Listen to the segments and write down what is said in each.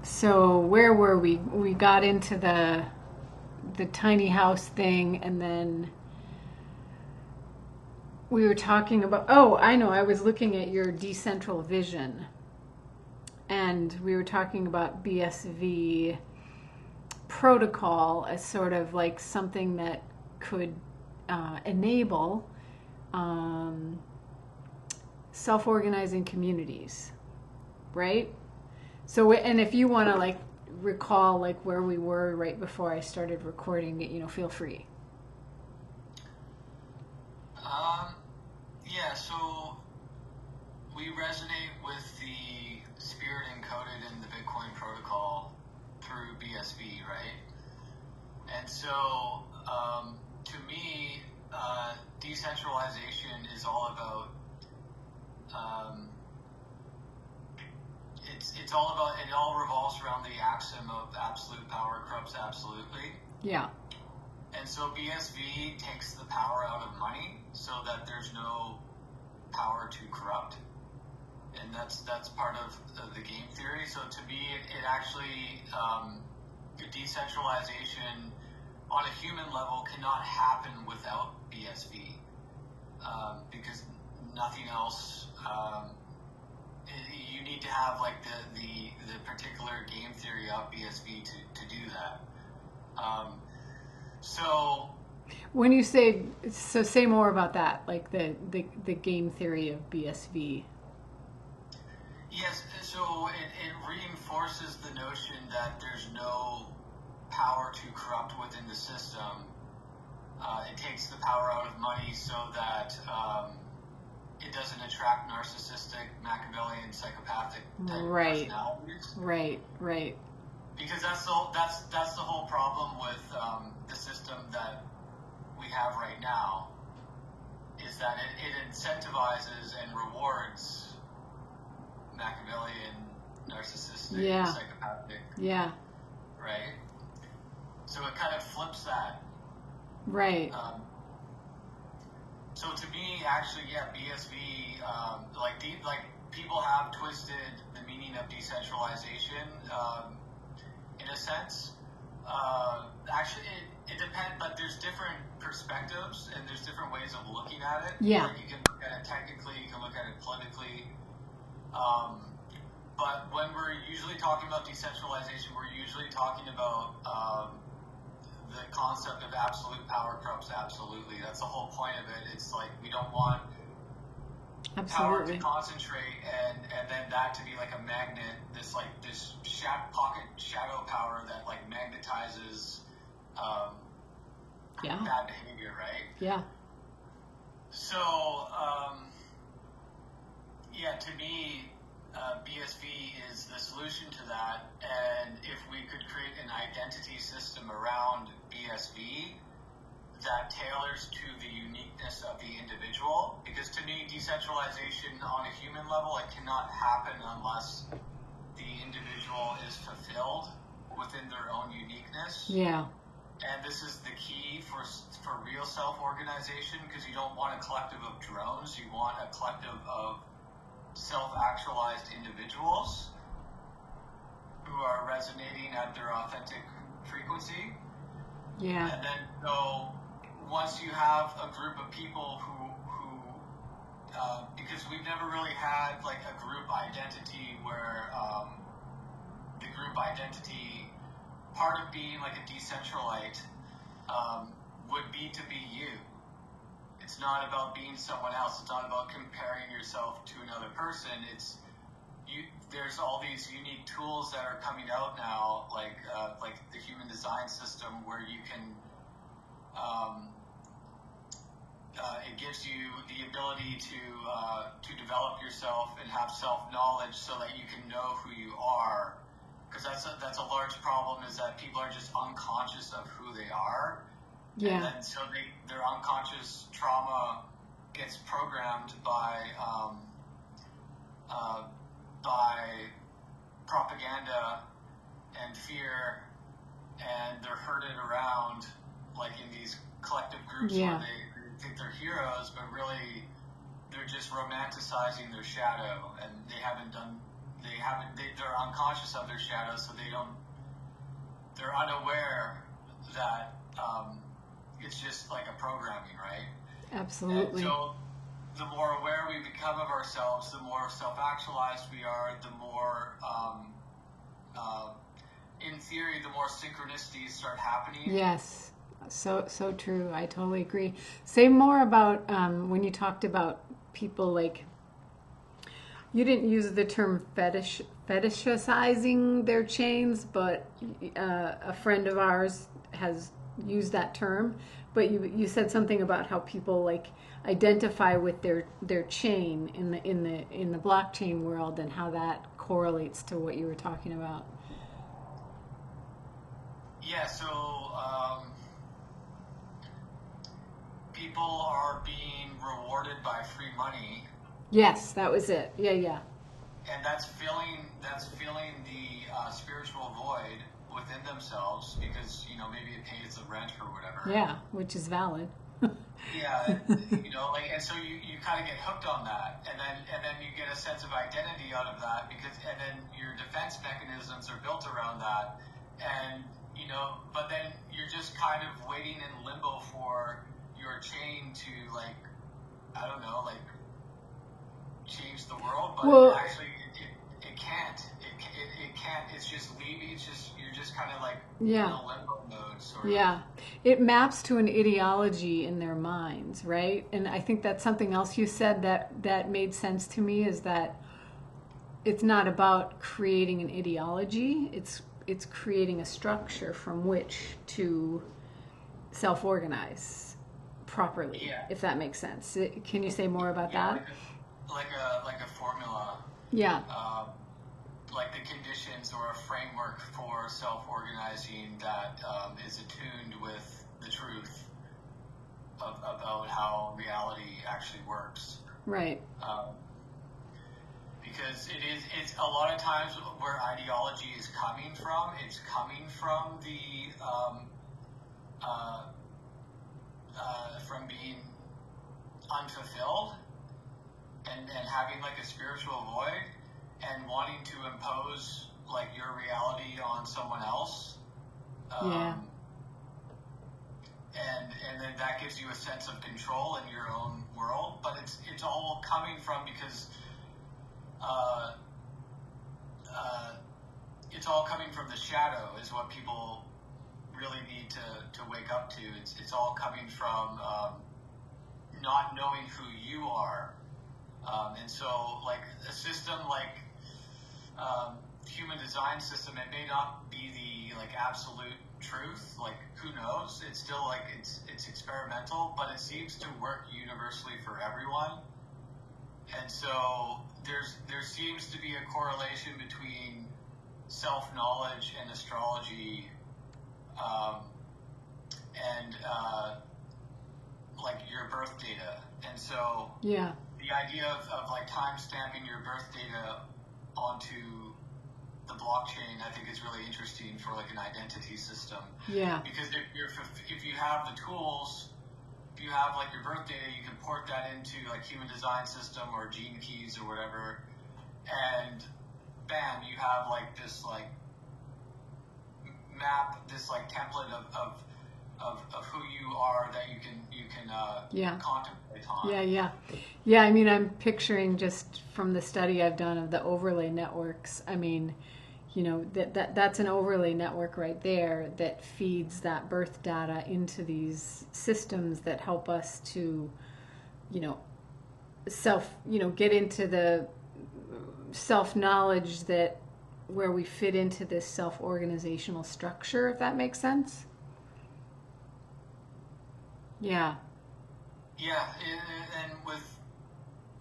So where were we? We got into the tiny house thing, and then we were talking about. Oh, I know. I was looking at your Decentral Vision, and we were talking about BSV protocol as sort of like something that could enable self-organizing communities, right? So, and if you want to like recall like where we were right before I started recording, feel free. Yeah, so we resonate with the spirit encoded in the Bitcoin protocol through BSV, right? And so, to me, decentralization is all about it's all about, it all revolves around the axiom of absolute power corrupts absolutely. Yeah. And so BSV takes the power out of money so that there's no power to corrupt. And that's part of the game theory. So to me, it actually, decentralization on a human level cannot happen without BSV, because nothing else, you need to have like the particular game theory of BSV to do that. So when you say, so say more about that, like the game theory of BSV. Yes, so it reinforces the notion that there's no power to corrupt within the system. It takes the power out of money so that it doesn't attract narcissistic, Machiavellian, psychopathic type personalities. Right. Because that's the whole problem with the system that we have right now, is that it incentivizes and rewards Machiavellian, narcissistic, psychopathic. Yeah. Right? So it kind of flips that. Right. So to me, actually, yeah, BSV, like people have twisted the meaning of decentralization, in a sense. Actually, it depends, but there's different perspectives and there's different ways of looking at it. Yeah. Like you can look at it technically, you can look at it politically. But when we're usually talking about decentralization, we're usually talking about the concept of absolute power corrupts absolutely. That's the whole point of it. It's like we don't want power to concentrate and then that to be like a magnet, this pocket shadow power that like magnetizes bad behavior, right? Yeah. So, to me, BSV is the solution to that, and if we could create an identity system around BSV that tailors to the uniqueness of the individual, because to me, decentralization on a human level, it cannot happen unless the individual is fulfilled within their own uniqueness. Yeah. And this is the key for real self-organization, because you don't want a collective of drones, you want a collective of self-actualized individuals who are resonating at their authentic frequency. Yeah. And then, so once you have a group of people who because we've never really had like a group identity where the group identity, part of being like a decentralite, would be to be you. It's not about being someone else. It's not about comparing yourself to another person. It's you. There's all these unique tools that are coming out now, like the human design system, where you can. It gives you the ability to develop yourself and have self-knowledge, so that you can know who you are. Because that's a large problem, is that people are just unconscious of who they are. Yeah. And then so their unconscious trauma gets programmed by propaganda and fear, and they're herded around like in these collective groups where they think they're heroes, but really they're just romanticizing their shadow, and they haven't done they're unconscious of their shadows, so they're unaware that it's just like a programming, right? Absolutely. And so the more aware we become of ourselves, the more self-actualized we are, the more, in theory, the more synchronicities start happening. Yes, so true. I totally agree. Say more about when you talked about people like, you didn't use the term fetishizing their chains, but a friend of ours has used that term. But you said something about how people like identify with their chain in the blockchain world, and how that correlates to what you were talking about. Yeah, so people are being rewarded by free money. Yes, that was it. Yeah. And that's filling the spiritual void within themselves, because maybe it pays the rent or whatever. Yeah, which is valid. Yeah, and so you kind of get hooked on that, and then you get a sense of identity out of that, and then your defense mechanisms are built around that, and but then you're just kind of waiting in limbo for your chain to change the world, but actually it can't. It can't. It's just leaving. You're just kind of like in a limbo mode, sort of. Yeah, it maps to an ideology in their minds, right? And I think that's something else you said that made sense to me, is that it's not about creating an ideology. It's creating a structure from which to self-organize properly, if that makes sense. Can you say more about that? Like a formula. Yeah. Like the conditions or a framework for self-organizing that is attuned with the truth about how reality actually works. Right. Because it's a lot of times where ideology is coming from. It's coming from from being unfulfilled and having like a spiritual void and wanting to impose like your reality on someone else. And then that gives you a sense of control in your own world, but it's all coming from because it's all coming from the shadow is what people really need to wake up to. It's all coming from not knowing who you are. And so like a system like human design system, it may not be the like absolute truth, like who knows, it's still like it's experimental, but it seems to work universally for everyone. And so there seems to be a correlation between self-knowledge and astrology, and like your birth data. And so the idea of like time stamping your birth data onto the blockchain, I think is really interesting for like an identity system. Yeah. Because if you have the tools, if you have like your birth data, you can port that into like human design system or gene keys or whatever, and bam, you have like this like map, this like template of who you are that you can contemplate on. Yeah. I mean, I'm picturing just from the study I've done of the overlay networks. I mean, that's an overlay network right there that feeds that birth data into these systems that help us to, get into the self-knowledge that where we fit into this self-organizational structure, if that makes sense. Yeah. Yeah, and with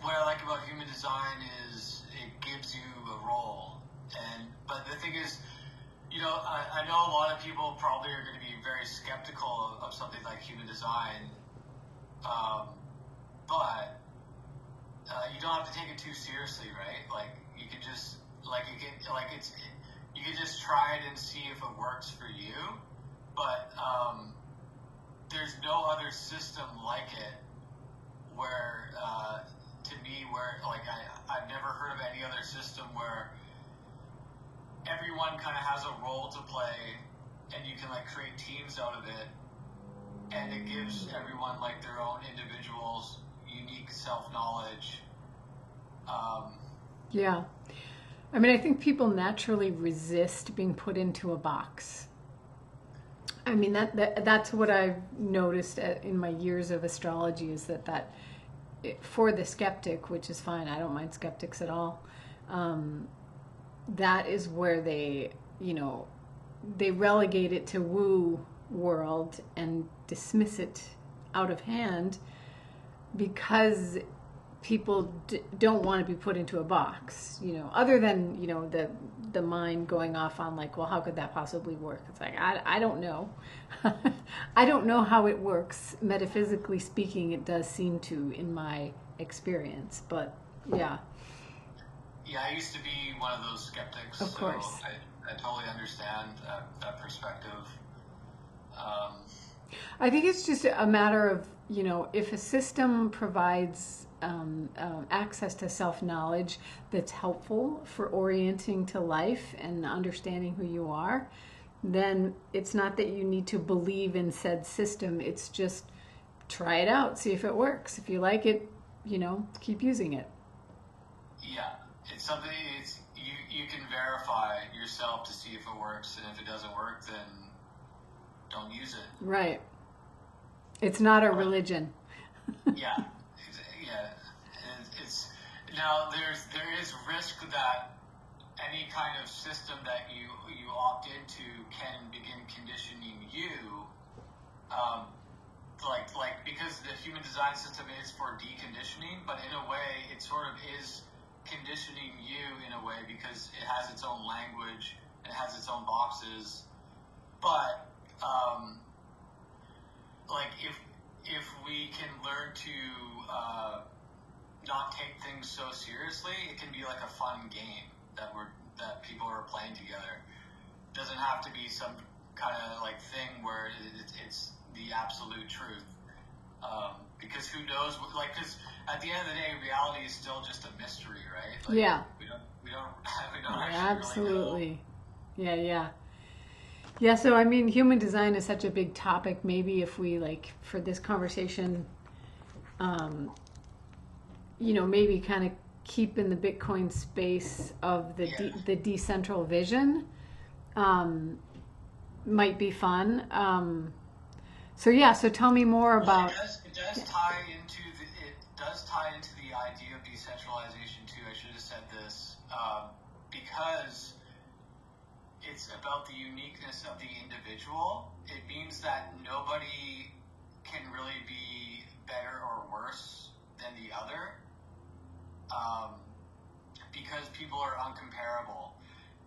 what I like about human design is it gives you a role. But the thing is, I know a lot of people probably are going to be very skeptical of something like human design, but you don't have to take it too seriously, right? Like you can just you can just try it and see if it works for you. But there's no other system like it where, to me, where like I've never heard of any other system where everyone kind of has a role to play, and you can like create teams out of it, and it gives everyone like their own individuals unique self-knowledge. Yeah. I mean, I think people naturally resist being put into a box. I mean, that's what I've noticed in my years of astrology, is that for the skeptic, which is fine, I don't mind skeptics at all, that is where they relegate it to woo world and dismiss it out of hand, because people don't want to be put into a box, other than, the mind going off on like, well, how could that possibly work? It's like, I don't know. I don't know how it works. Metaphysically speaking, it does seem to, in my experience, but yeah. Yeah, I used to be one of those skeptics. Of course. So I totally understand that perspective. I think it's just a matter of, if a system provides access to self-knowledge that's helpful for orienting to life and understanding who you are, then it's not that you need to believe in said system. It's just try it out, see if it works. If you like it, keep using it. Yeah, it's something. You can verify yourself to see if it works, and if it doesn't work, then don't use it. Right. It's not a religion. Yeah. It's now there is risk that any kind of system that you opt into can begin conditioning you, because the human design system is for deconditioning, but in a way it sort of is conditioning you in a way, because it has its own language, it has its own boxes, but if we can learn to not take things so seriously, it can be like a fun game that people are playing together. It doesn't have to be some kind of like thing where it's the absolute truth. Because who knows? Because at the end of the day, reality is still just a mystery, right? Like, yeah. We don't actually absolutely. Really know. Yeah. Yeah, so I mean, human design is such a big topic. Maybe if we, for this conversation, maybe kind of keep in the Bitcoin space of the decentral vision, might be fun. So tell me more about. It does tie into the idea of decentralization too. I should have said this, because it's about the uniqueness of the individual. It means that nobody can really be better or worse than the other, because people are uncomparable.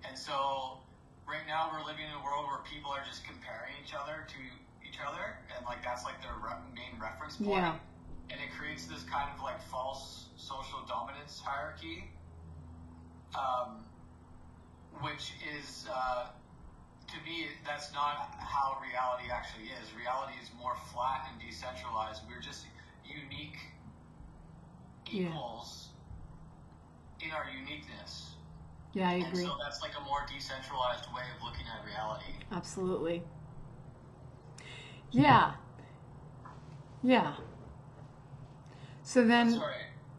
And so right now we're living in a world where people are just comparing each other to each other, and that's like their main reference point. Yeah. And it creates this kind of like false social dominance hierarchy, which is, to me, that's not how reality actually is. Reality is more flat and decentralized. We're just unique equals in our uniqueness. Yeah, I agree. And so that's like a more decentralized way of looking at reality. Absolutely. Yeah. So then. Sorry.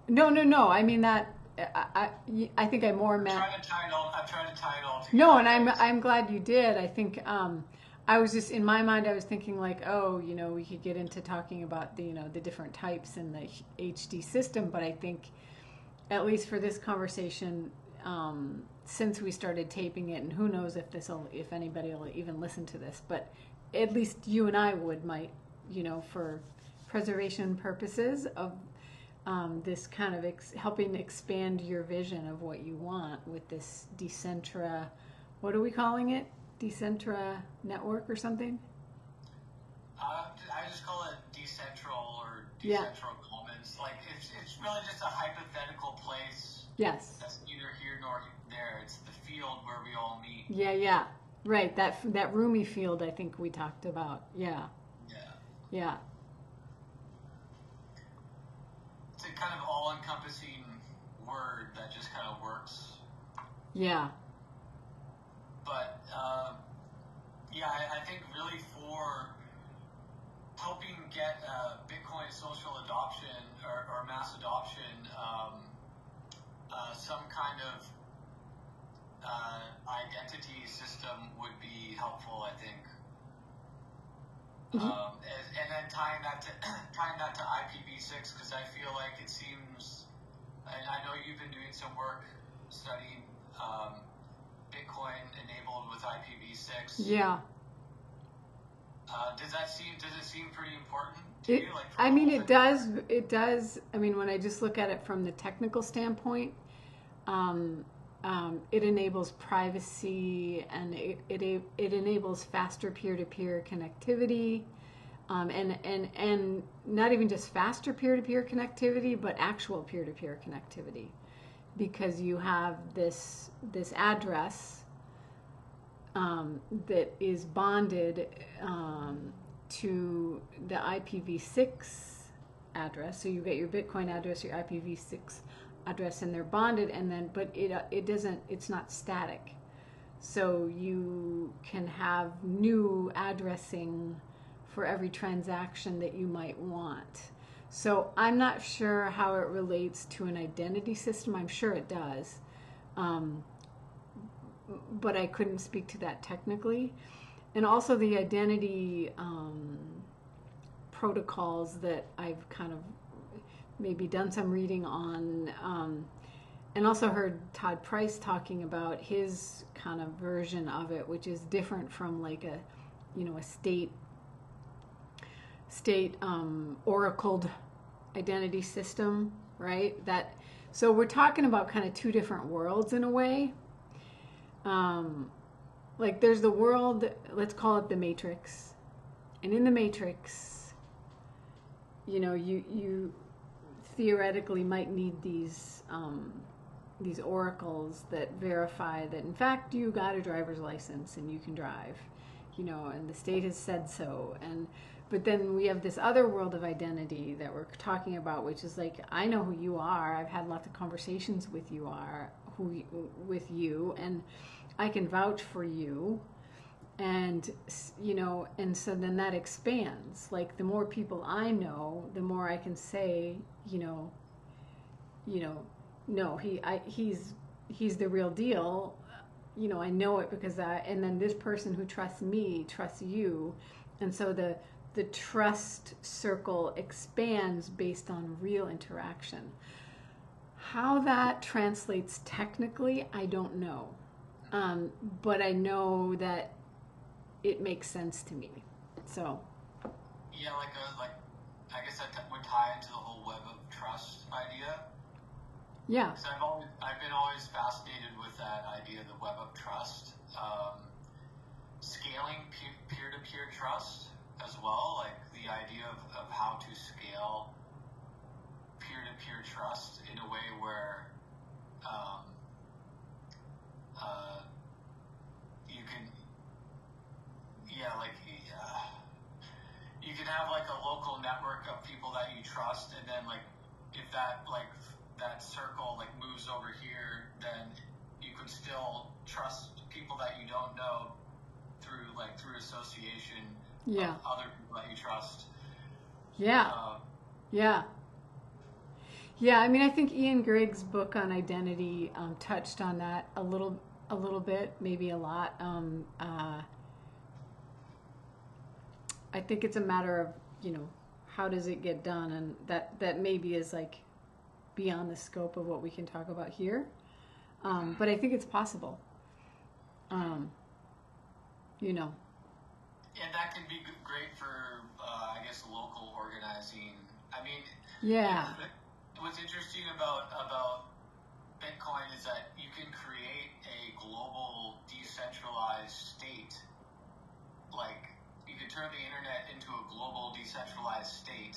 No. I mean that. I think I more meant. I'm trying to tie it all together. No, and I'm glad you did. I think I was just in my mind. I was thinking like, we could get into talking about the different types in the HD system. But I think, at least for this conversation, since we started taping it, and who knows if anybody will even listen to this, but at least you and I might, for preservation purposes of this kind of helping expand your vision of what you want with this Decentra, what are we calling it? Decentra network or something? I just call it decentral or decentral commons. Like it's really just a hypothetical place. Yes. That's neither here nor there. It's the field where we all meet. Yeah. Right. That roomy field I think we talked about. Yeah. It's a kind of all-encompassing word that just kind of works. Yeah. but yeah, I think really for helping get Bitcoin social adoption or mass adoption, some kind of identity system would be helpful, I think. And then tying that to IPv6, because I feel like it seems, and I know you've been doing some work studying Bitcoin enabled with IPv6. Yeah. Does it seem pretty important to you? Like, I mean, it does. It does. I mean, when I just look at it from the technical standpoint, it enables privacy, and it enables faster peer-to-peer connectivity, and not even just faster peer-to-peer connectivity, but actual peer-to-peer connectivity, because you have this address that is bonded to the IPv6 address. So you get your Bitcoin address, your IPv6 address, and they're bonded, and then but it's not static. So you can have new addressing for every transaction that you might want. So I'm not sure how it relates to an identity system. I'm sure it does. But I couldn't speak to that technically. And also the identity protocols that I've kind of maybe done some reading on, and also heard Todd Price talking about his kind of version of it, which is different from like a state oracled identity system, right? So we're talking about kind of two different worlds in a way. Like there's the world, let's call it the Matrix, and in the Matrix, you theoretically might need these oracles that verify that in fact you got a driver's license and you can drive, and the state has said so. But then we have this other world of identity that we're talking about, which is like, I know who you are. I've had lots of conversations with you, and I can vouch for you. And, and so then that expands. Like the more people I know, the more I can say, no, he's the real deal. I know it because and then this person who trusts me trusts you. And so the trust circle expands based on real interaction. How that translates technically, I don't know. But I know that it makes sense to me. So. Yeah, I guess that would tie into the whole web of trust idea. Yeah. Because I've been always fascinated with that idea, the web of trust, scaling peer-to-peer trust as well, like the idea of how to scale peer-to-peer trust in a way where you can, you can have like a local network of people that you trust, and then like if that circle like moves over here, then you can still trust people that you don't know through association. Yeah. Of other people that you trust. Yeah. Yeah. I mean, I think Ian Grigg's book on identity touched on that a little bit, maybe a lot. I think it's a matter of, how does it get done, and that maybe is like beyond the scope of what we can talk about here. But I think it's possible. And that can be great for, I guess, local organizing. I mean, yeah. What's interesting about Bitcoin is that you can create a global decentralized state. Like, you can turn the internet into a global decentralized state.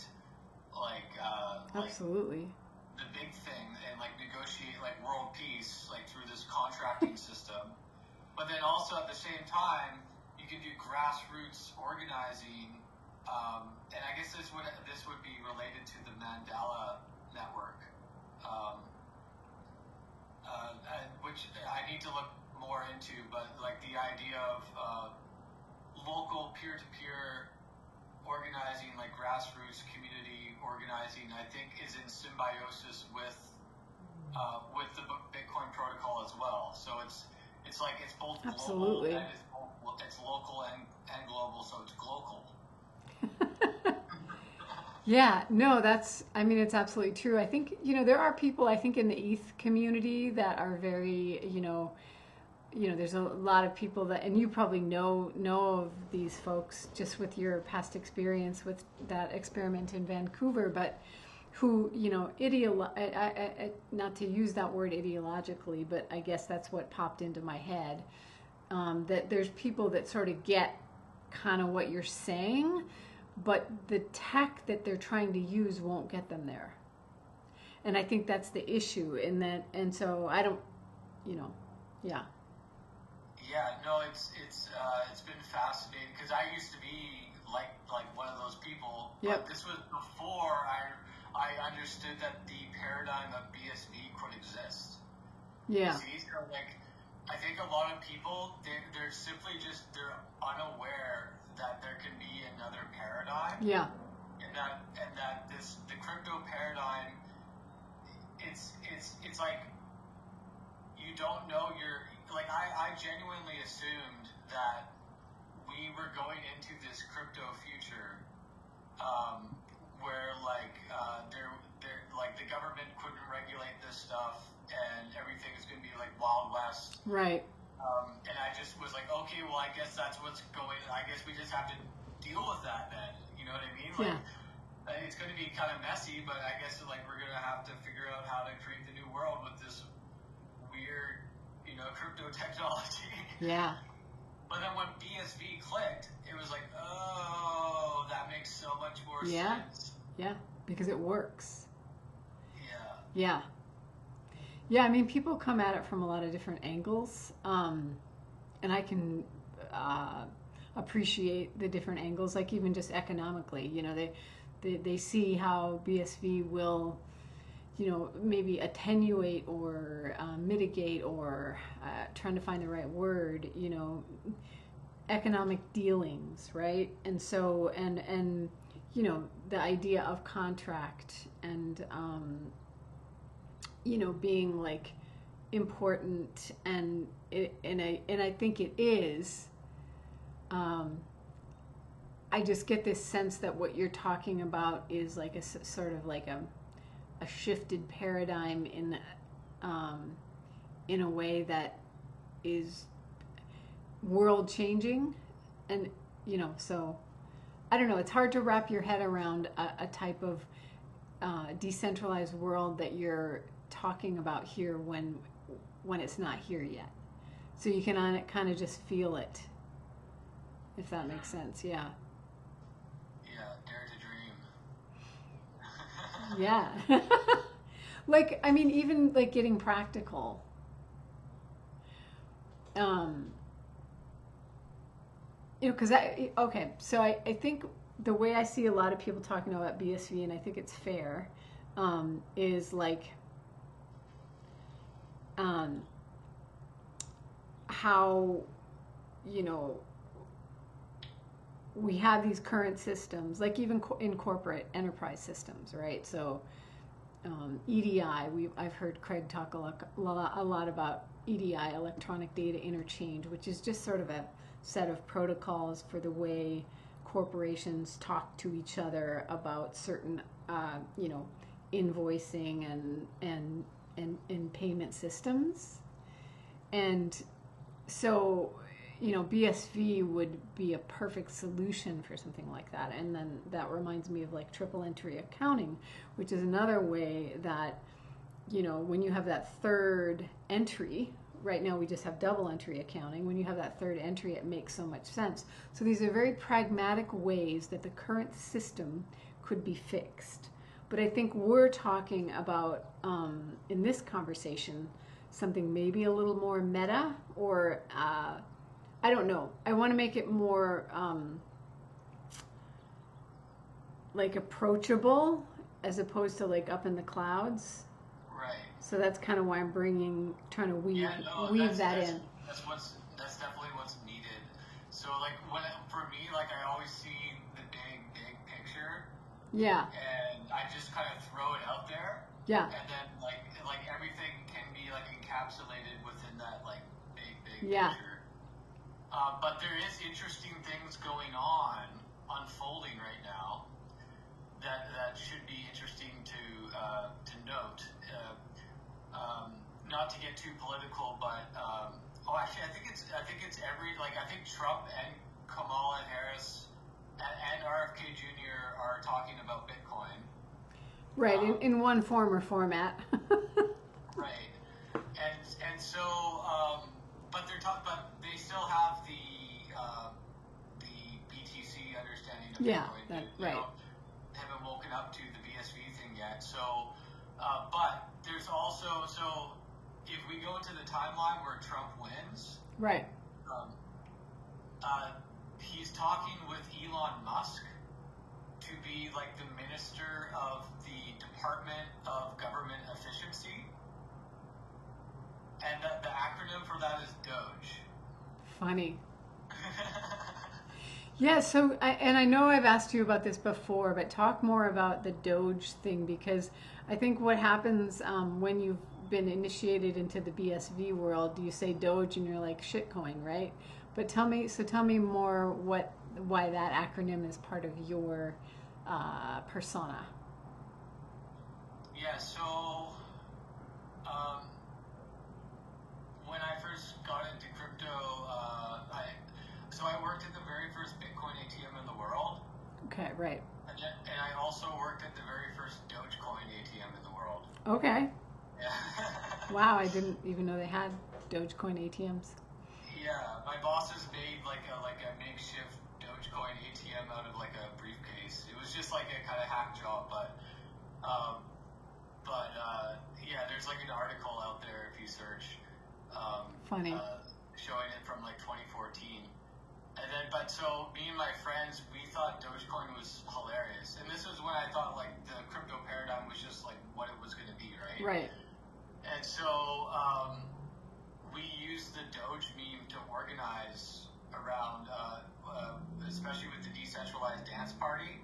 Absolutely. The big thing, and negotiate world peace through this contracting system. But then also at the same time, you can do grassroots organizing, and I guess this would be related to the Mandela network, which I need to look more into, but like the idea of local peer-to-peer organizing, like grassroots community organizing, I think is in symbiosis with the Bitcoin protocol as well. So it's like it's both Absolutely. global and it's local and global, so it's global. Yeah, no, I mean, it's absolutely true. I think, there are people, I think, in the ETH community that are very, there's a lot of people that, and you probably know of these folks just with your past experience with that experiment in Vancouver, but who, not to use that word ideologically, but I guess that's what popped into my head, that there's people that sort of get kind of what you're saying, but the tech that they're trying to use won't get them there. And I think that's the issue and so I don't, yeah. Yeah, no, it's been fascinating because I used to be like one of those people, Yep. But this was before I understood that the paradigm of BSV could exist. Yeah. See, so like I think a lot of people they're simply just they're unaware that there can be another paradigm. Yeah. And that the crypto paradigm, it's like you don't know I genuinely assumed that we were going into this crypto future where the government couldn't regulate this stuff and everything is going to be like Wild West. Right. And I just was like, okay, well, I guess that's what's going. I guess we just have to deal with that then. You know what I mean? Like, Yeah. It's going to be kind of messy, but I guess we're going to have to figure out how to create the new world with this weird, crypto technology. Yeah. But then when BSV clicked, it was like, oh, that makes so much more sense. Yeah, because it works. Yeah. Yeah. Yeah, I mean, people come at it from a lot of different angles, and I can appreciate the different angles, like even just economically. They see how BSV will, maybe attenuate or mitigate or trying to find the right word, economic dealings, right? And so, and the idea of contract and being like important and I think it is. I just get this sense that what you're talking about is like a sort of like a shifted paradigm in a way that is world changing, and so I don't know. It's hard to wrap your head around a type of decentralized world that you're talking about here when it's not here yet. So you can kind of just feel it, if that makes sense. Yeah. Yeah, dare to dream. Yeah. Like, I mean, even like getting practical. Because so I think the way I see a lot of people talking about BSV, and I think it's fair, is like how, we have these current systems, like even in corporate enterprise systems, right? So EDI, I've heard Craig talk a lot about EDI, electronic data interchange, which is just sort of a set of protocols for the way corporations talk to each other about certain, invoicing and payment systems. And so, BSV would be a perfect solution for something like that. And then that reminds me of like triple entry accounting, which is another way that, when you have that third entry, right now we just have double entry accounting. When you have that third entry, it makes so much sense. So these are very pragmatic ways that the current system could be fixed. But I think we're talking about, in this conversation, something maybe a little more meta, or I don't know. I want to make it more like approachable as opposed to like up in the clouds. Right. So that's kind of why I'm trying to weave that in. That's definitely what's needed. So like for me, like I always see the big picture. Yeah. And I just kind of throw it out there. Yeah. And then like everything can be like encapsulated within that like big yeah. picture. But there is interesting things going on, unfolding right now, that should be interesting to note. Not to get too political, but actually, I think it's I think Trump and Kamala Harris and RFK Jr. are talking about Bitcoin. Right, in one form or format. Right, and so, but they still have the BTC understanding of Bitcoin. Right. Haven't woken up to the BSV thing yet. So, but there's also if we go into the timeline where Trump wins, right. He's talking with Elon Musk to be like the minister of the Department of Government Efficiency, and the acronym for that is Doge. Funny. Yeah, so, I know I've asked you about this before, but talk more about the Doge thing, because I think what happens when you've been initiated into the BSV world, you say Doge and you're like shitcoin, right? But tell me more why that acronym is part of your persona. Yeah, so when I first got into crypto, I worked at the very first Bitcoin ATM in the world. Okay, right. And I also worked at the very first Dogecoin ATM in the world. Okay. Yeah. Wow, I didn't even know they had Dogecoin ATMs. Yeah, my bosses made like a makeshift Dogecoin ATM out of like a briefcase. It was just like a kind of hack job, but yeah, there's like an article out there if you search. Funny. Showing it from like 2014. And then, so me and my friends, we thought Dogecoin was hilarious. And this was when I thought like the crypto paradigm was just like what it was going to be, right? Right. And so we used the Doge meme to organize around, especially with the Decentralized Dance Party,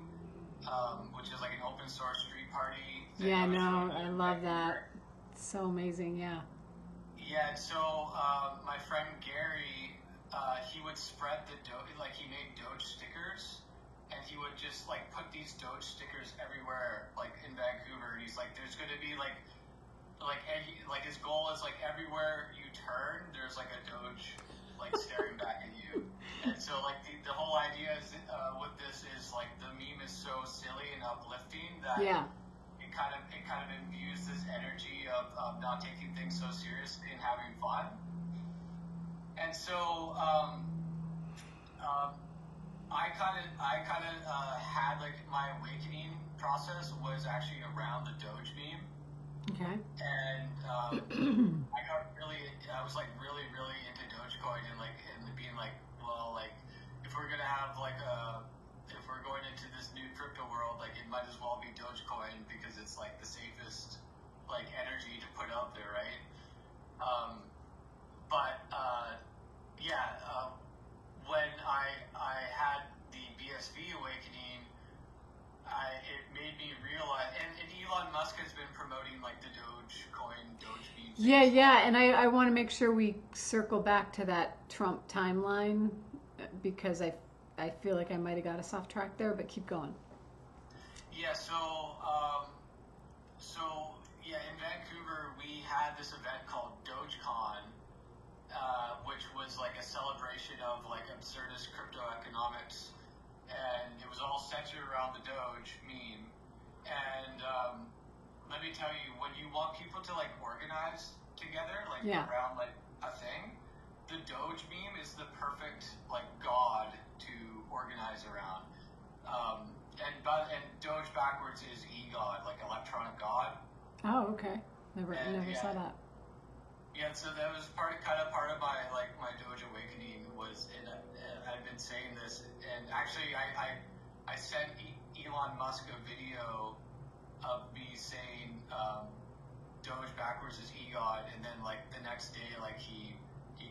which is like an open source street party. Yeah, no, I love that. It's so amazing, yeah. Yeah, and so my friend Gary, he would spread the Doge, like he made Doge stickers, and he would just like put these Doge stickers everywhere, like in Vancouver. And he's like, there's going to be like his goal is like everywhere you turn, there's like a Doge like staring back at you. And so like the whole idea is with this is like the meme is so silly and uplifting that it kind of imbues this energy of not taking things so seriously and having fun. And so I kind of had like my awakening process was actually around the Doge meme. Okay. And I was like really into Dogecoin and being like, well, like if we're gonna have like if we're going into this new crypto world, like it might as well be Dogecoin because it's like the safest like energy to put out there, right? When I had the BSV awakening, it made me realize, and Elon Musk has been promoting like the Doge meme. Yeah, and I want to make sure we circle back to that Trump timeline because I feel like I might have got us off track there, but keep going. Yeah, in Vancouver we had this event called Dogecoin, which was like a celebration of like absurdist crypto economics, and it was all centered around the Doge meme. And let me tell you, when you want people to like organize together, like around like a thing, the Doge meme is the perfect like god to organize around. And Doge backwards is e-god, like electronic god. Oh, okay. Never saw that. Yeah, so that was part of my Doge awakening was, and I've been saying this, and actually I sent Elon Musk a video of me saying Doge backwards is e-god, and then like the next day like he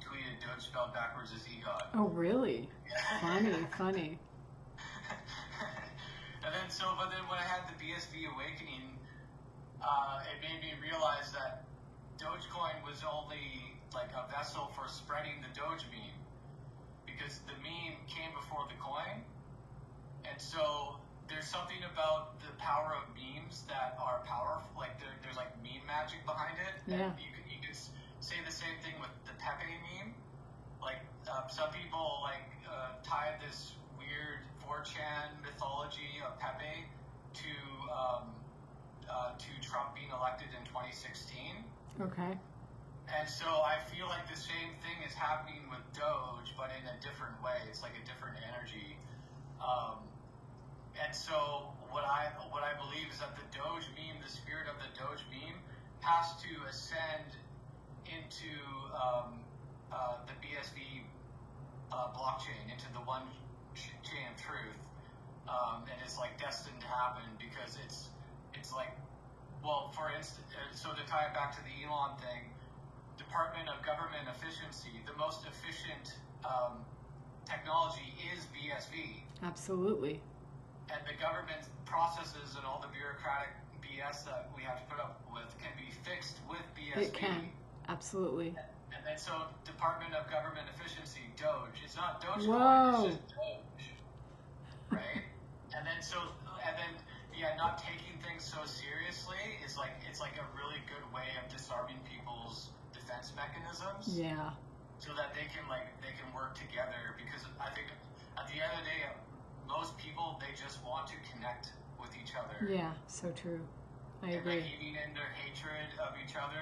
tweeted Doge spelled backwards is EGOT. Oh, really? Funny. And then, but then when I had the BSV awakening, it made me realize that Dogecoin was only like a vessel for spreading the Doge meme, because the meme came before the coin. And so there's something about the power of memes that are powerful. Like there's like meme magic behind it. Yeah. And you could say the same thing with the Pepe meme. Like some people tied this weird 4chan mythology of Pepe to Trump being elected in 2016. Okay. And so I feel like the same thing is happening with Doge, but in a different way. It's like a different energy. And so what I believe is that the Doge meme, the spirit of the Doge meme, has to ascend into the BSV blockchain, into the one chain of truth, and it's like destined to happen, because it's like, well, for instance, so to tie it back to the Elon thing, Department of Government Efficiency, the most efficient technology is BSV. Absolutely. And the government processes and all the bureaucratic BS that we have to put up with can be fixed with BSV. It can. Absolutely. And then so Department of Government Efficiency, Doge. It's not Dogecoin, Whoa. it's just Doge. Right? And then not taking things so seriously is like, it's like a really good way of disarming people's defense mechanisms. Yeah. So that they can work together, because I think at the end of the day, most people, they just want to connect with each other. Yeah, so true. I agree. And even in their hatred of each other,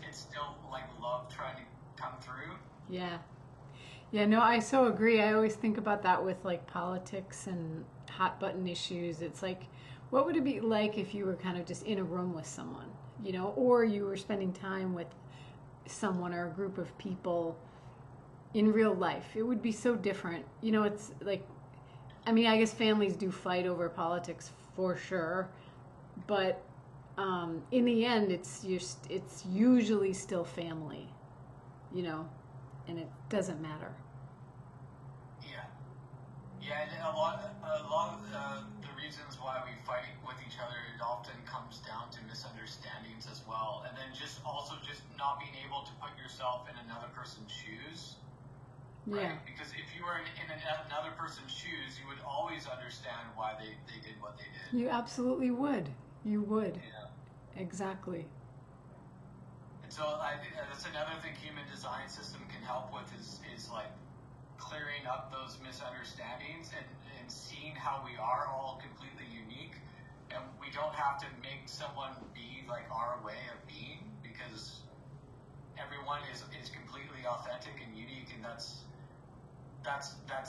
it's still like love trying to come through. Yeah. Yeah, no, I so agree. I always think about that with like politics and hot button issues. It's like, what would it be like if you were kind of just in a room with someone, or you were spending time with someone or a group of people in real life? It would be so different. It's like, I mean, I guess families do fight over politics for sure, but in the end, it's usually still family, and it doesn't matter. Yeah, and a lot of the reasons why we fight with each other, it often comes down to misunderstandings as well, and then just not being able to put yourself in another person's shoes. Right? Yeah. Because if you were in another person's shoes, you would always understand why they did what they did. You absolutely would. You would. Yeah. Exactly. And so I think that's another thing human design system can help with is like clearing up those misunderstandings and seeing how we are all completely unique. And we don't have to make someone be like our way of being, because everyone is completely authentic and unique, and that's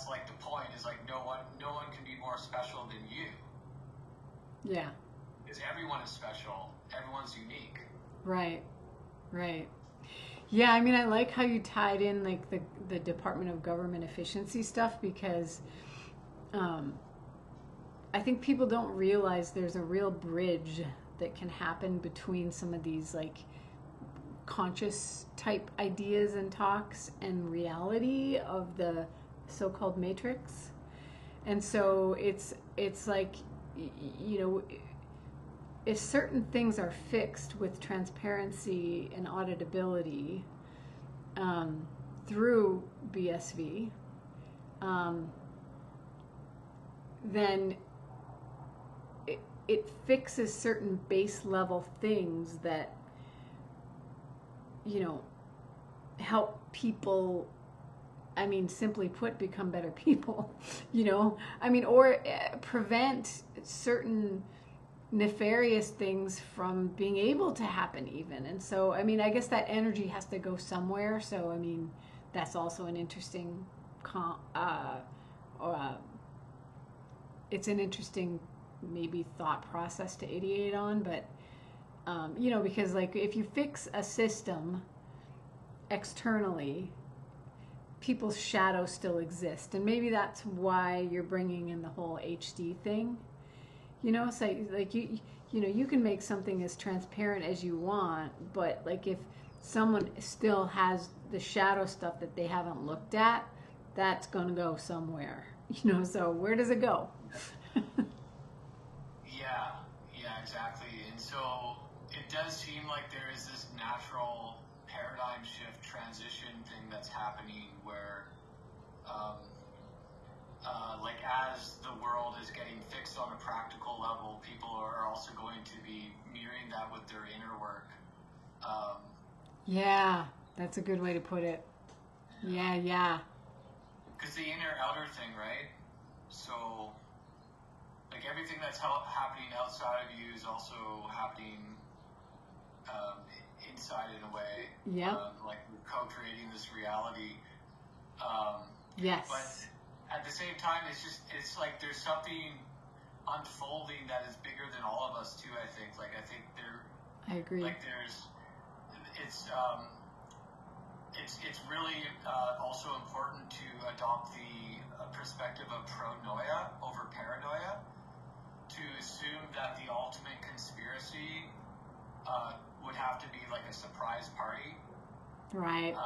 like the point, is like no one can be more special than you. Yeah. Because everyone is special. Everyone's unique. Right. Yeah, I mean, I like how you tied in like the Department of Government Efficiency stuff, because I think people don't realize there's a real bridge that can happen between some of these like conscious type ideas and talks and reality of the so-called matrix. And so it's like, if certain things are fixed with transparency and auditability through BSV, then it fixes certain base level things that help people, I mean, simply put, become better people, or prevent certain nefarious things from being able to happen even. And so, I mean, I guess that energy has to go somewhere. So, I mean, that's also an interesting, it's an interesting maybe thought process to ideate on, but, because like if you fix a system externally, people's shadows still exist. And maybe that's why you're bringing in the whole HD thing. It's like you can make something as transparent as you want, but like if someone still has the shadow stuff that they haven't looked at, that's going to go somewhere. You know, so where does it go? Yeah, exactly. And so it does seem like there is this natural paradigm shift transition thing that's happening where, like as the world is getting fixed on a practical level, people are also going to be mirroring that with their inner work. Yeah, that's a good way to put it. Yeah. Because the inner outer thing, right? So, like everything that's happening outside of you is also happening inside in a way. Yeah. Like we're co-creating this reality. Yes. But at the same time, it's like there's something unfolding that is bigger than all of us too. I think I agree. Like it's really also important to adopt the perspective of pronoia over paranoia, to assume that the ultimate conspiracy would have to be like a surprise party. Right.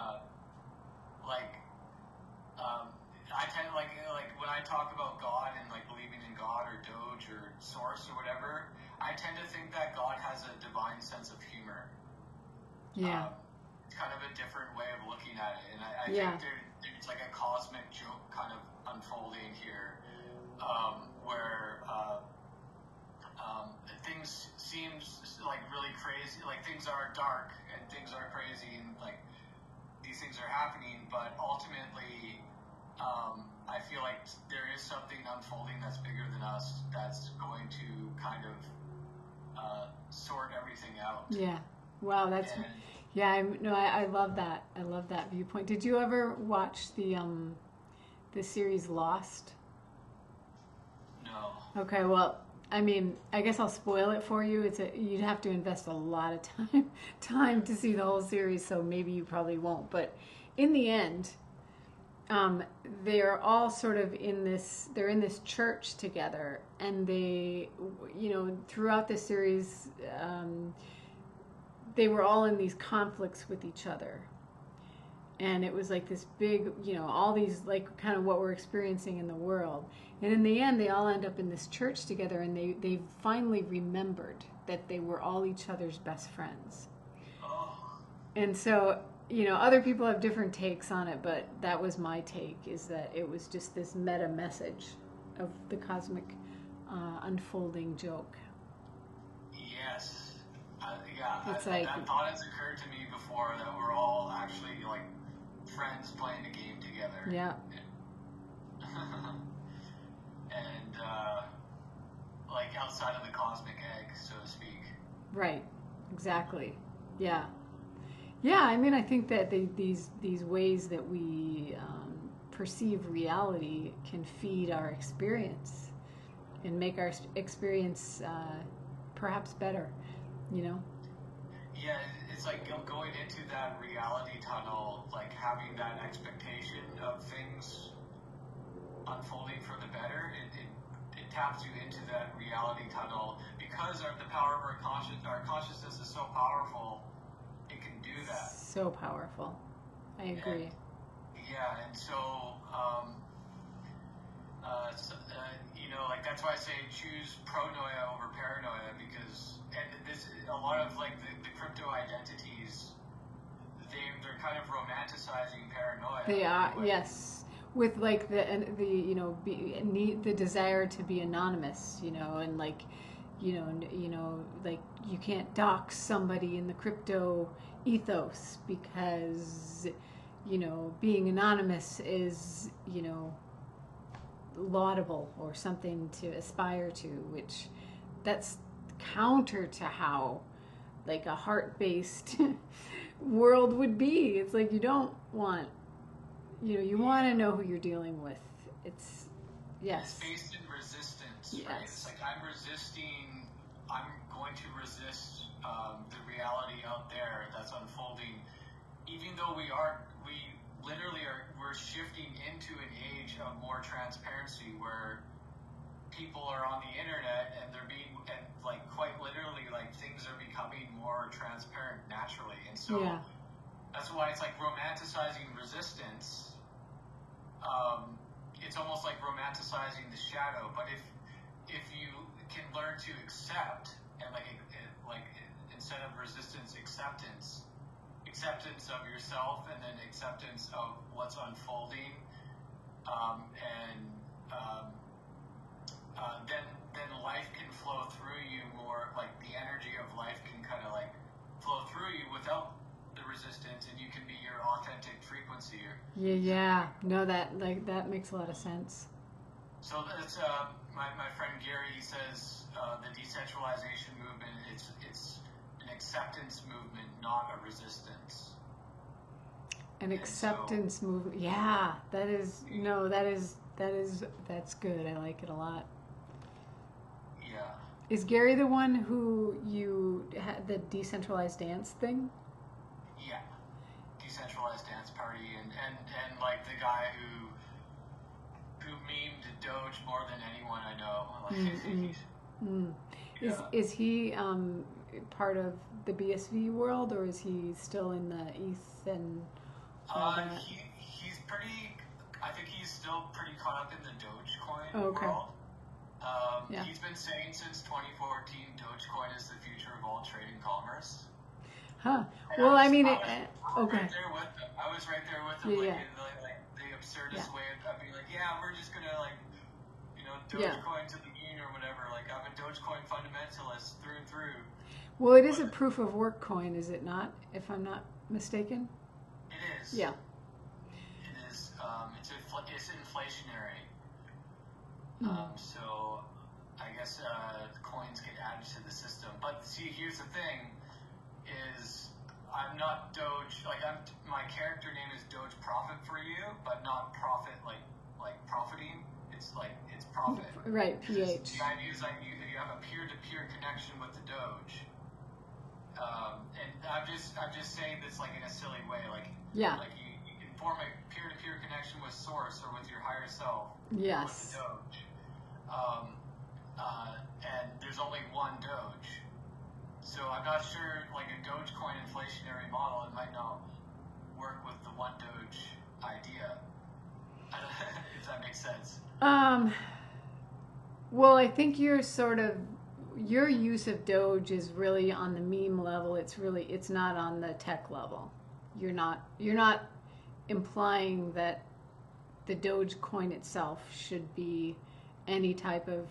I tend like when I talk about God and like believing in God or Doge or Source or whatever, I tend to think that God has a divine sense of humor. Yeah. It's kind of a different way of looking at it, and I Yeah. think there's like a cosmic joke kind of unfolding here, where things seems like really crazy, like things are dark and things are crazy and like these things are happening, but ultimately I feel like there is something unfolding that's bigger than us that's going to kind of sort everything out. Yeah. Wow, that's I love that. I love that viewpoint. Did you ever watch the series Lost? No. Okay, well, I mean, I guess I'll spoil it for you. You'd have to invest a lot of time to see the whole series, so maybe you probably won't. But in the end, they're all sort of they're in this church together, and they, throughout the series, they were all in these conflicts with each other. And it was like this big, all these, like, kind of what we're experiencing in the world. And in the end, they all end up in this church together, and they finally remembered that they were all each other's best friends. Oh. And so, other people have different takes on it, but that was my take, is that it was just this meta message of the cosmic unfolding joke. Yes. It's that thought has occurred to me before, that we're all actually like friends playing a game together. Yeah. And like outside of the cosmic egg, so to speak. Right. Exactly. Yeah. Yeah. I mean, I think that these ways that we perceive reality can feed our experience and make our experience perhaps better. Yeah, it's like going into that reality tunnel, like having that expectation of things unfolding for the better. It taps you into that reality tunnel because of the power of our consciousness is so powerful. It can do that. So powerful. I agree. And so, like that's why I say choose pronoia over paranoia, because a lot of like the crypto identities, they're kind of romanticizing paranoia. They are, yes, with like the desire to be anonymous, and like, like you can't dox somebody in the crypto ethos because, being anonymous is, laudable or something to aspire to, which that's counter to how like a heart-based world would be. It's like you don't want, you want to know who you're dealing with. It's It's based in resistance, yes. Right? It's like I'm going to resist the reality out there that's unfolding, even though we're shifting into an age of more transparency where people are on the internet and like quite literally, like things are becoming more transparent naturally. And so That's why it's like romanticizing resistance. It's almost like romanticizing the shadow. But if you can learn to accept, and like instead of resistance, acceptance of yourself, and then acceptance of what's unfolding, then life can flow through you more. Like the energy of life can kind of like flow through you without the resistance, and you can be your authentic frequency. Yeah. No, that makes a lot of sense. So that's my friend Gary. He says the decentralization movement. It's an acceptance movement, not a resistance. An acceptance movement. Yeah, that's good. I like it a lot. Yeah. Is Gary the one who you had the decentralized dance thing? Yeah. Decentralized dance party, and like the guy who memed Doge more than anyone I know. Like, Is he part of the BSV world, or is he still in the ETH and all that? He's pretty. I think he's still pretty caught up in the Dogecoin world. He's been saying since 2014, Dogecoin is the future of all trade and commerce. Huh. And well, I was okay. Right there with him. I was right there with him, like the absurdist way of being like, yeah, we're just gonna like, Dogecoin to the moon or whatever. Like, I'm a Dogecoin fundamentalist through and through. Well, it is a proof of work coin, is it not? If I'm not mistaken. It is. Yeah. It is. It's inflationary. So I guess coins get added to the system. But see, here's the thing: is I'm not Doge. Like my character name is Doge Profit for you, but not profit like profiting. It's profit. Right. PH. The idea is like you have a peer-to-peer connection with the Doge. And I'm just saying this like in a silly way, like like you can form a peer-to-peer connection with Source or with your higher self. Yes. With the Doge. And there's only one Doge, so I'm not sure. Like a Dogecoin inflationary model, it might not work with the one Doge idea. If that makes sense. Well, I think your use of Doge is really on the meme level. It's not on the tech level. You're not implying that the Dogecoin itself should be any type of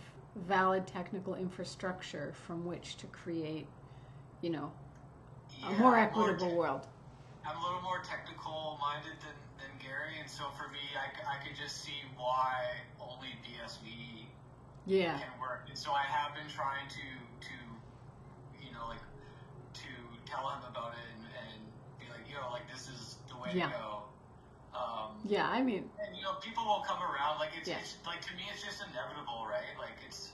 valid technical infrastructure from which to create, a more equitable world. I'm a little more technical minded than Gary, and so for me, I could just see why only BSV can work. And so I have been trying to tell him about it and be like, this is the way to go. I mean, and people will come around. Like it's like, to me, it's just inevitable, right? Like it's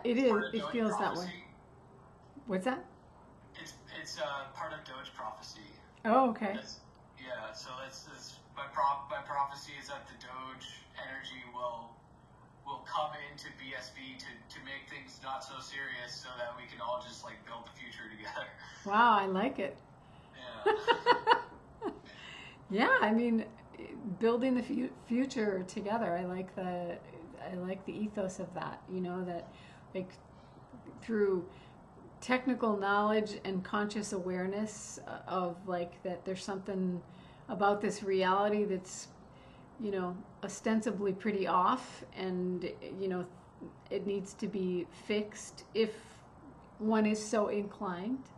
it is. It feels that way. What's that? It's part of Doge prophecy. Oh, okay. So that's my prophecy is that the Doge energy will come into BSV to make things not so serious, so that we can all just like build the future together. Wow, I like it. Yeah. Yeah, I mean, building the future together. I like the ethos of that. That like through technical knowledge and conscious awareness of like that there's something about this reality that's ostensibly pretty off, and it needs to be fixed if one is so inclined.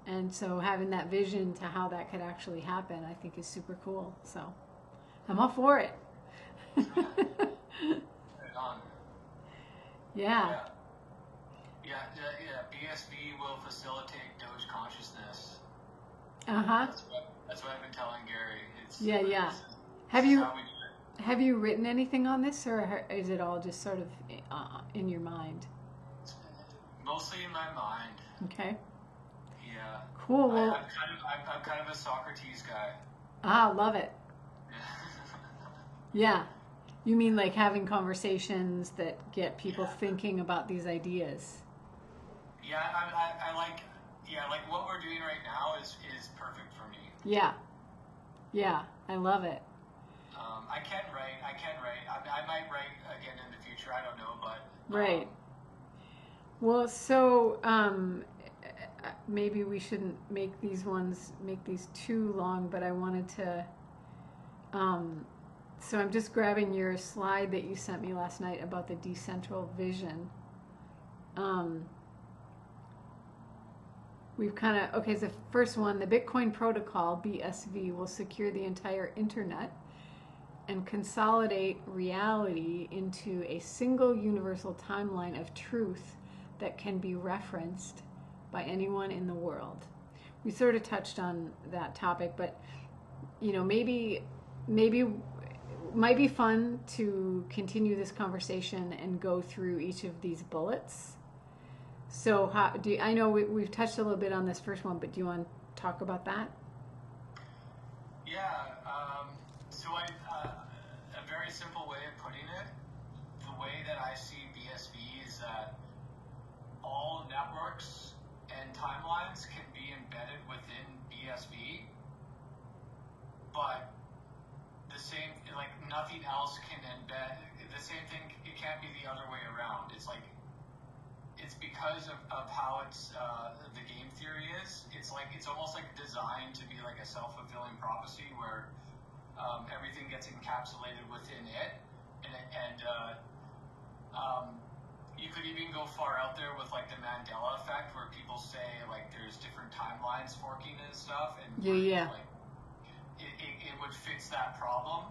And so having that vision to how that could actually happen, I think is super cool. So I'm all for it. Right on. Yeah. BSV will facilitate Doge consciousness. That's what I've been telling Gary. Have you written anything on this, or is it all just sort of in your mind? Mostly in my mind. Okay. Yeah. Cool. Well, I'm kind of a Socrates guy. Love it. Yeah. You mean like having conversations that get people thinking about these ideas? Yeah, I like. yeah, like what we're doing right now is perfect for me. Yeah. Yeah, I love it. I can write. I might write again in the future. I don't know, but right. Well, so maybe we shouldn't make these too long, but I wanted to. So I'm just grabbing your slide that you sent me last night about the Decentral Vision. We've kind of, okay, so the first one, the Bitcoin protocol, BSV, will secure the entire internet and consolidate reality into a single universal timeline of truth that can be referenced by anyone in the world. We sort of touched on that topic, but, you know, maybe it might be fun to continue this conversation and go through each of these bullets. So I know we've touched a little bit on this first one, but do you want to talk about that? Yeah. So a very simple way of putting it, the way that I see BSV is that all networks and timelines can be embedded within BSV, but the same, like nothing else can embed the same thing. It can't be the other way around. It's like, it's because of how it's the game theory is. It's almost like designed to be like a self-fulfilling prophecy where everything gets encapsulated within it, and you could even go far out there with like the Mandela effect, where people say like there's different timelines forking and stuff, and yeah. Like, it would fix that problem.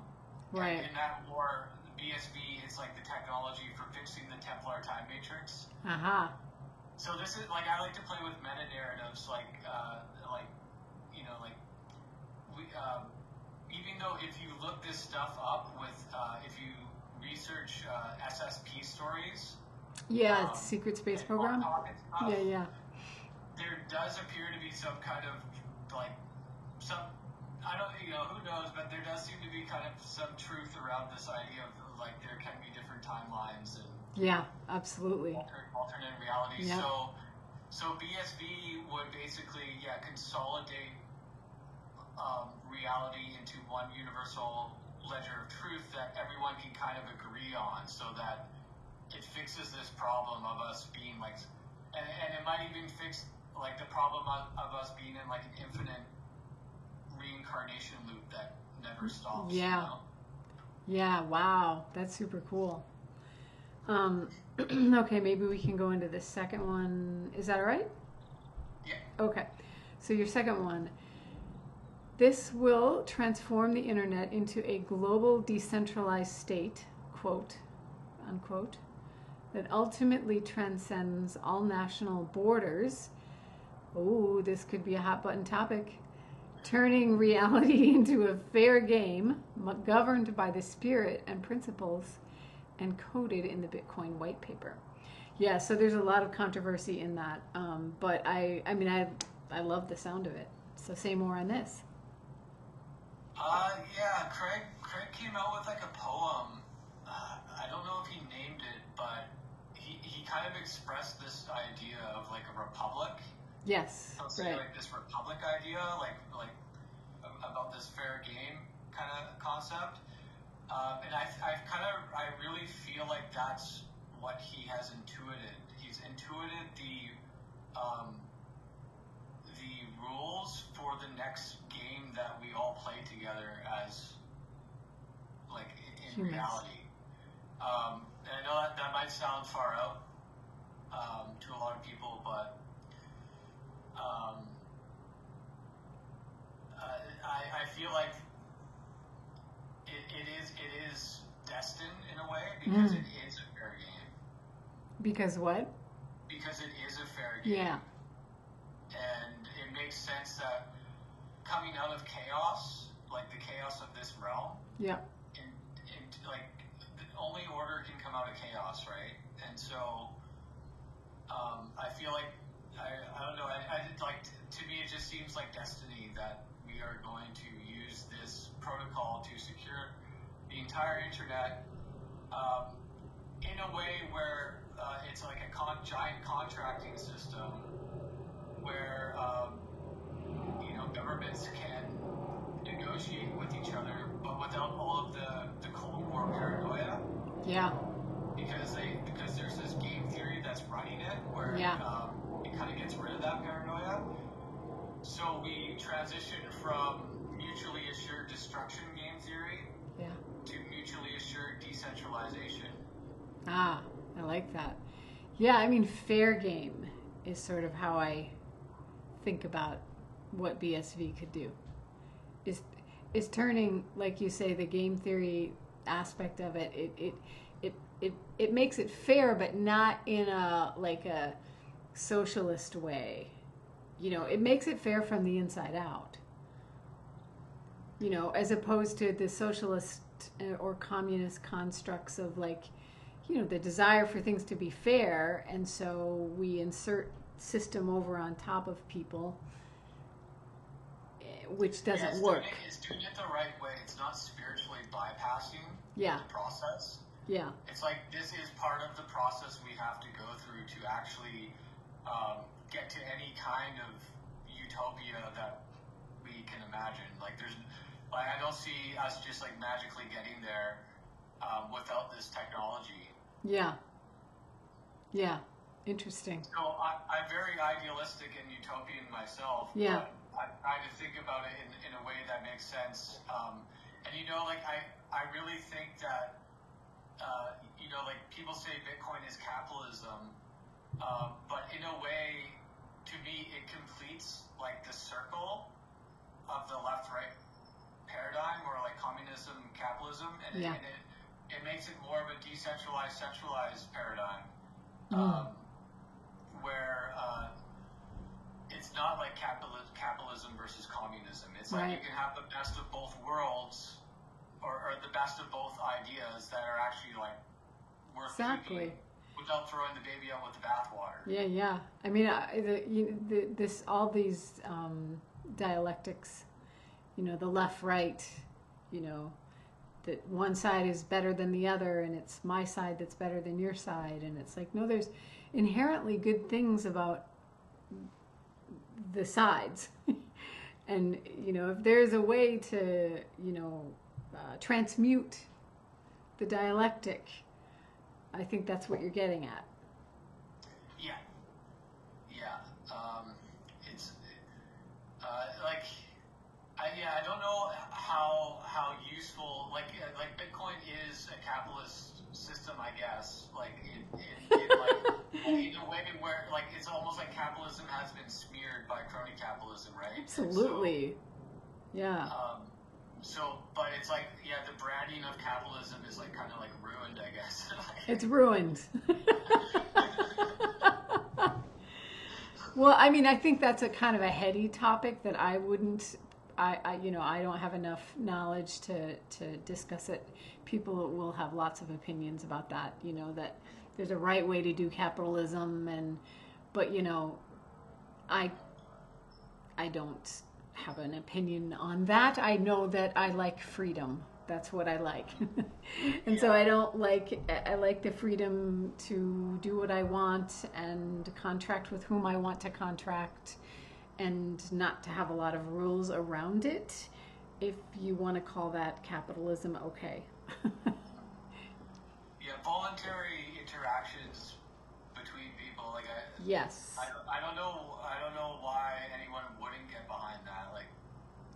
Right. And in that war, BSV is like the technology for fixing the Templar time matrix. Uh-huh. So this is like, I like to play with meta narratives, like you know, like we even though if you look this stuff up with if you research SSP stories. Yeah, secret space program. Stuff, yeah. There does appear to be some kind of like some. I don't, you know, who knows, but there does seem to be kind of some truth around this idea of like there can be different timelines and yeah, absolutely alternate realities. Yep. So BSV would basically consolidate reality into one universal ledger of truth that everyone can kind of agree on, so that it fixes this problem of us being like, and it might even fix like the problem of us being in like an infinite reincarnation loop that never stops. Yeah. You know? Yeah, wow. That's super cool. Okay, maybe we can go into the second one. Is that all right? Yeah. Okay. So your second one. This will transform the internet into a global decentralized state, quote, unquote, that ultimately transcends all national borders. Oh, this could be a hot button topic. Turning reality into a fair game governed by the spirit and principles encoded in the Bitcoin white paper. Yeah, so there's a lot of controversy in that, but I mean, I love the sound of it. So say more on this. Yeah, Craig came out with like a poem. I don't know if he named it, but he kind of expressed this idea of like a republic. Yes, right. Like this republic idea, like about this fair game kind of concept. And I really feel like that's what he has intuited. He's intuited the rules for the next game that we all play together as like in Humans. reality. And I know that might sound far out to a lot of people, but I feel like it is destined in a way, because it is a fair game. Because what? Because it is a fair game. Yeah. And it makes sense that coming out of chaos, like the chaos of this realm, yeah, and like the only order can come out of chaos, right? And so I feel like I don't know. I like to me it just seems like destiny that we are going to use this protocol to secure the entire internet in a way where it's like a giant contracting system where governments can negotiate with each other, but without all of the Cold War paranoia. Yeah. Because there's this game theory that's running it, where it kind of gets rid of that paranoia. So we transition from mutually assured destruction game theory to mutually assured decentralization. Ah, I like that. Yeah, I mean, fair game is sort of how I think about what BSV could do. Is turning, like you say, the game theory aspect of it. It makes it fair, but not in a socialist way. It makes it fair from the inside out. As opposed to the socialist or communist constructs of the desire for things to be fair, and so we insert system over on top of people, which doesn't work. It's doing it the right way. It's not spiritually bypassing the process. Yeah. It's like this is part of the process we have to go through to actually get to any kind of utopia that we can imagine. I don't see us just magically getting there without this technology. Yeah. Yeah. Interesting. So I'm very idealistic and utopian myself. Yeah. But I try to think about it in a way that makes sense. I really think that people say Bitcoin is capitalism, but in a way, to me, it completes the circle of the left-right paradigm, or communism, capitalism, and it makes it more of a decentralized, centralized paradigm, where it's not like capitalism versus communism. It's like you can have the best of both worlds, or the best of both ideas that are actually worth keeping without throwing the baby out with the bathwater. Yeah. I mean, all these dialectics, the left-right, that one side is better than the other, and it's my side that's better than your side, and it's no, there's inherently good things about the sides. And if there's a way to transmute the dialectic, I think that's what you're getting at. I don't know how useful Bitcoin is a capitalist system, I guess. In a way where it's almost like capitalism has been smeared by crony capitalism, right? Absolutely. But it's the branding of capitalism is kind of ruined, I guess. It's ruined. Well, I mean, I think that's a kind of a heady topic that I wouldn't. I don't have enough knowledge to discuss it. People will have lots of opinions about that. That there's a right way to do capitalism, but I don't have an opinion on that. I know that I like freedom. That's what I like. And so I like the freedom to do what I want and contract with whom I want to contract, and not to have a lot of rules around it. If you want to call that capitalism, okay. Voluntary interactions between people. Yes. I don't know why anyone wouldn't get behind that.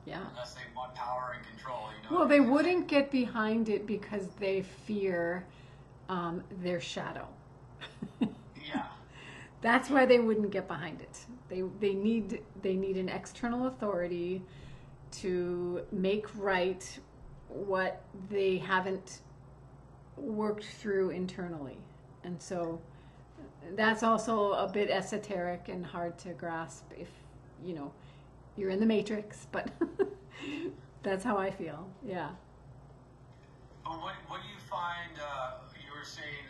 Unless they want power and control. Well, they wouldn't get behind it because they fear their shadow. That's why they wouldn't get behind it. They need an external authority to make right what they haven't worked through internally. And so that's also a bit esoteric and hard to grasp if you're in the matrix, but that's how I feel. Yeah. But what do you find? You were saying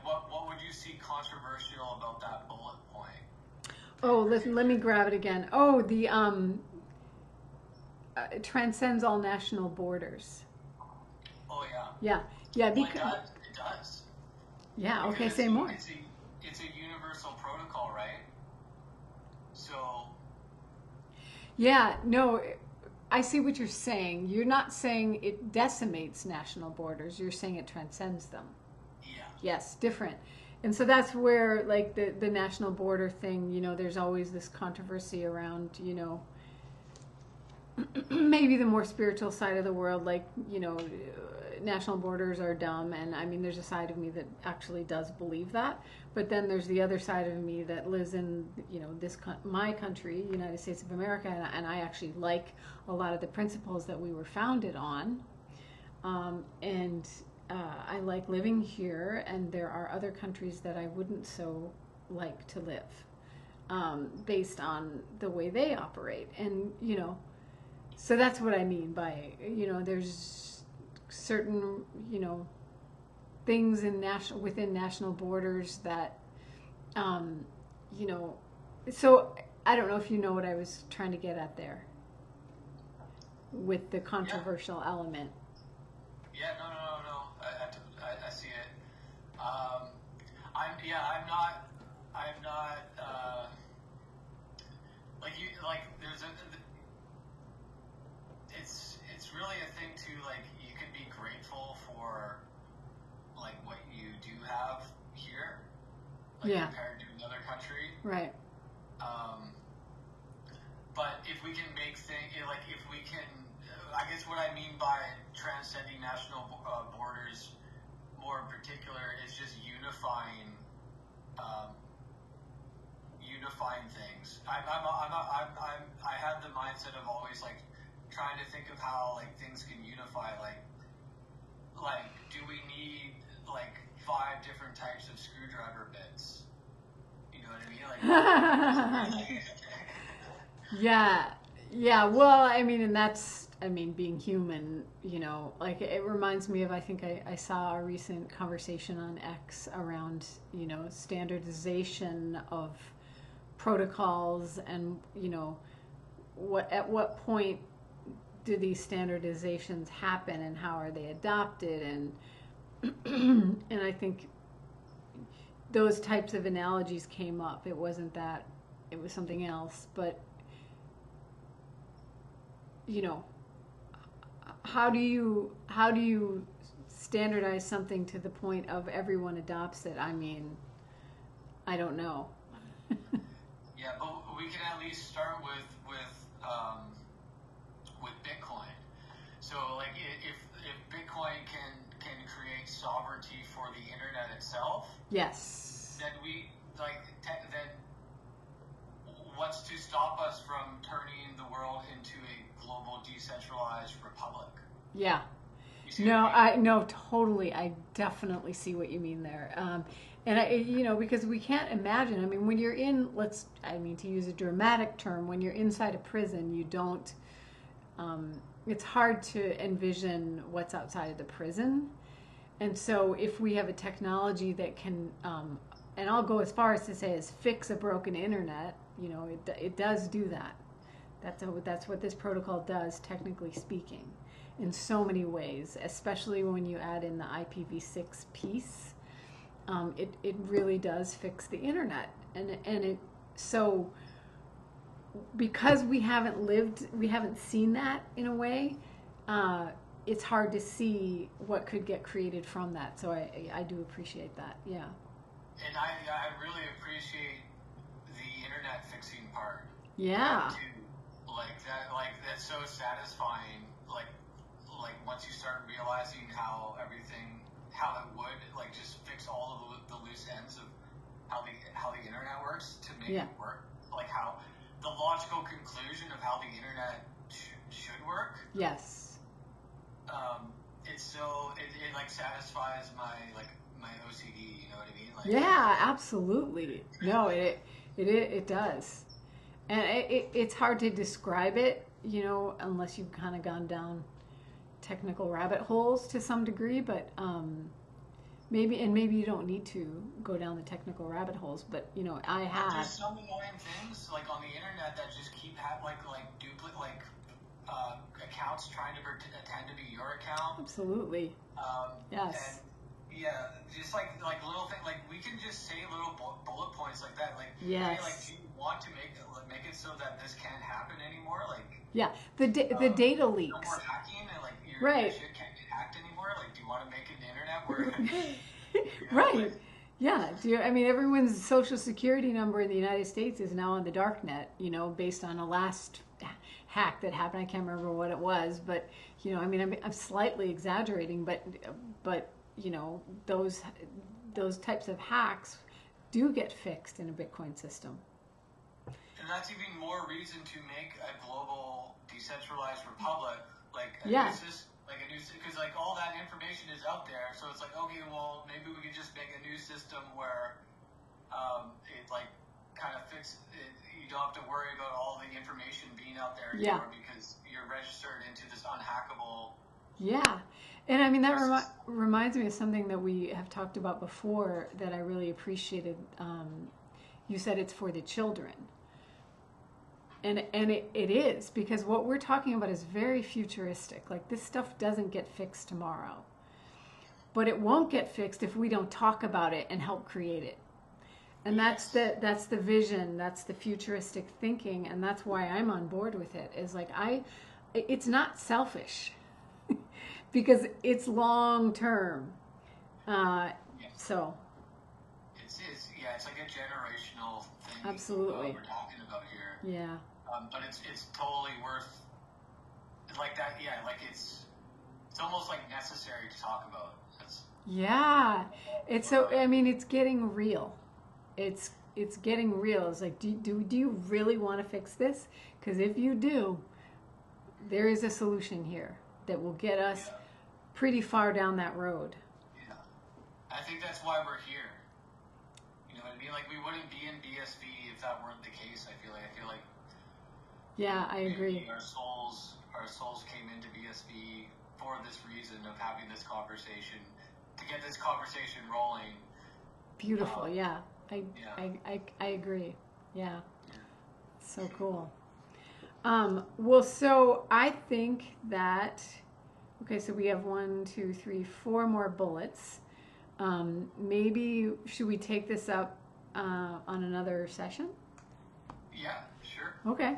what would you see controversial about that bullet point? Oh, let me grab it again. Oh, the transcends all national borders. Oh yeah. Yeah. Because it does. Yeah. Okay. Say more. It's a universal protocol, right? So. Yeah, no, I see what you're saying. You're not saying it decimates national borders. You're saying it transcends them. Yeah. Yes, different. And so that's where, like, the national border thing, you know, there's always this controversy around, you know, maybe the more spiritual side of the world, like, you know, national borders are dumb. And I mean, there's a side of me that actually does believe that. But then there's the other side of me that lives in, you know, my country, United States of America. And I actually like a lot of the principles that we were founded on. I like living here, and there are other countries that I wouldn't so like to live, based on the way they operate. And, you know, so that's what I mean by, you know, there's certain, you know, things within national borders that, you know, so I don't know if you know what I was trying to get at there with the controversial element. Yeah, no. I see it. I'm not, it's really a thing to, like, you can be grateful for, like, what you do have here, like, compared to another country. Right. But if we can make things, like, if we can, I guess what I mean by transcending national borders, more in particular, is just unifying things. I have the mindset of always, like, trying to think of how, like, things can unify. Like, do we need, like, 5 different types of screwdriver bits? You know what I mean? Like. Yeah. Well, I mean, and that's, I mean, being human, you know, like, it reminds me of, I think I saw a recent conversation on X around, you know, standardization of protocols, and, you know, at what point do these standardizations happen, and how are they adopted? And and I think those types of analogies came up. It wasn't that, it was something else. But, you know, how do you standardize something to the point of everyone adopts it? I mean, I don't know. Yeah, but we can at least start with Bitcoin. So, like, if Bitcoin can create sovereignty for the internet itself, yes, then then what's to stop us from turning the world into a global decentralized republic? Yeah. No, totally. I definitely see what you mean there. And you know, because we can't imagine. I mean, when you're in, to use a dramatic term, when you're inside a prison, you don't. It's hard to envision what's outside of the prison. And so, if we have a technology that can, and I'll go as far as to say, is fix a broken internet. You know, it does do that. That's what this protocol does, technically speaking, in so many ways, especially when you add in the IPv6 piece. It really does fix the internet, and so because we haven't seen that in a way, it's hard to see what could get created from that. So I do appreciate that. Yeah. And I really appreciate the internet fixing part. Yeah. Too. Like that's so satisfying. Like once you start realizing how it would, like, just fix all of the loose ends of how the internet works to make it work. Like, how the logical conclusion of how the internet should work. Yes. It like satisfies my OCD. You know what I mean? Like, yeah, absolutely. No, it does, and it's hard to describe it, you know, unless you've kind of gone down technical rabbit holes to some degree. But maybe you don't need to go down the technical rabbit holes. But, you know, I have. There's some annoying things like on the internet that just keep duplicate accounts trying to pretend to be your account. Absolutely. Yes. And Yeah, just like little things, like we can just say little bullet points like that, like Yes. hey, like do you want to make it so that this can't happen anymore, like Yeah, the data no leaks. more hacking and like your Right. shit can't get hacked anymore, like do you want to make an internet where Right. like, Yeah. I mean, everyone's social security number in the United States is now on the dark net, based on a last hack that happened. I can't remember what it was, but, I mean, I'm slightly exaggerating, but those types of hacks do get fixed in a Bitcoin system. and that's even more reason to make a global decentralized republic, like a Yeah. new system, because like all that information is out there. So it's like, okay, well maybe we could just make a new system where it like kind of fixes it. You don't have to worry about all the information being out there anymore because you're registered into this unhackable. Yeah. And I mean, that reminds me of something that we have talked about before that I really appreciated. You said it's for the children. And it is, because what we're talking about is very futuristic. Like, this stuff doesn't get fixed tomorrow. But it won't get fixed if we don't talk about it and help create it. And that's the vision, that's the futuristic thinking, and that's why I'm on board with it. Is like, it's not selfish. Because it's long term. So. It's like a generational thing. Absolutely. We're talking about here. Yeah. But it's totally worth like that. Yeah, like it's almost like necessary to talk about. Yeah. It's so. I mean, it's getting real. It's getting real. It's like, do you really want to fix this? Because if you do, there is a solution here that will get us pretty far down that road. Yeah. I think that's why we're here. You know what I mean? Like, we wouldn't be in BSV if that weren't the case. I feel like. Yeah, I agree. Our souls came into BSV for this reason of having this conversation, to get this conversation rolling. Beautiful. Yeah. I agree. Yeah. So cool. Well, so I think that, okay, so we have 1, 2, 3, 4 more bullets. Maybe should we take this up on another session? Yeah, sure. Okay.